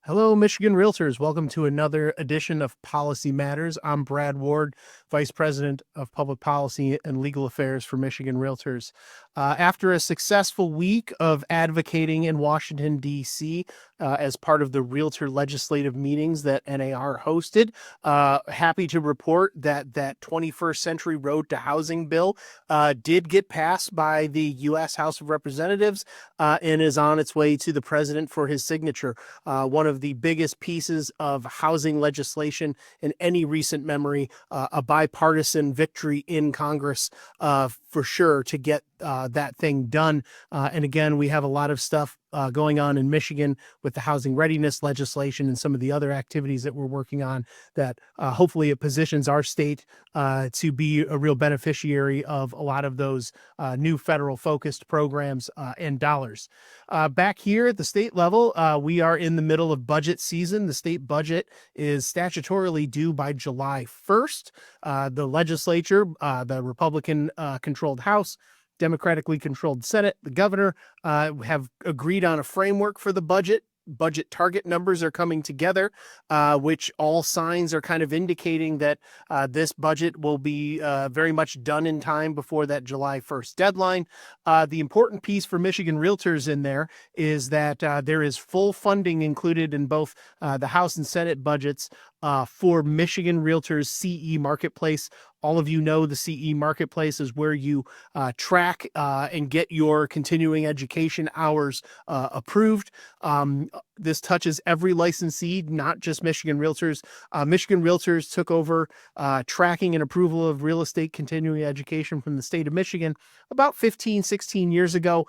Hello, Michigan Realtors. Welcome to another edition of Policy Matters. I'm Brad Ward, Vice President of Public Policy and Legal Affairs for Michigan Realtors. After a successful week of advocating in Washington, D.C., as part of the Realtor legislative meetings that NAR hosted, happy to report that 21st Century Road to Housing bill did get passed by the U.S. House of Representatives and is on its way to the president for his signature. One of the biggest pieces of housing legislation in any recent memory, a bipartisan victory in Congress for sure to get that thing done. And again, we have a lot of stuff going on in Michigan with the housing readiness legislation and some of the other activities that we're working on that hopefully it positions our state to be a real beneficiary of a lot of those new federal focused programs and dollars. Back here at the state level, we are in the middle of budget season. The state budget is statutorily due by July 1st. The legislature, the Republican controlled House, Democratically controlled Senate, the governor have agreed on a framework for the budget. Budget target numbers are coming together, which all signs are kind of indicating that this budget will be very much done in time before that July 1st deadline. The important piece for Michigan Realtors in there is that there is full funding included in both the House and Senate budgets for Michigan Realtors CE Marketplace. All of you know the CE Marketplace is where you track and get your continuing education hours approved. This touches every licensee, not just Michigan Realtors. Michigan Realtors took over tracking and approval of real estate continuing education from the state of Michigan about 15, 16 years ago.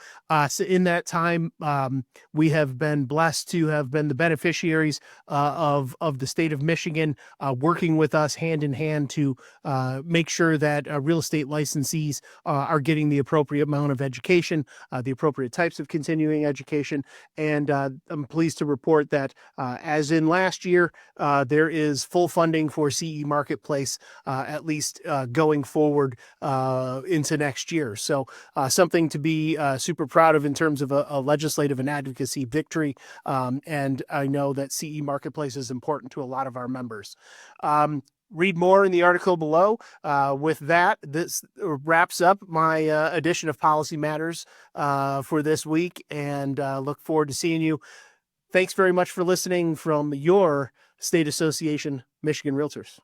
So in that time, we have been blessed to have been the beneficiaries of the state of Michigan working with us hand in hand to make sure that real estate licensees are getting the appropriate amount of education, the appropriate types of continuing education. And I'm pleased to report that as in last year, there is full funding for CE Marketplace, at least going forward into next year. So something to be super proud of in terms of a legislative and advocacy victory. And I know that CE Marketplace is important to a lot of our members. Read more in the article below. With that, this wraps up my edition of Policy Matters for this week, and look forward to seeing you. Thanks very much for listening from your State Association, Michigan Realtors.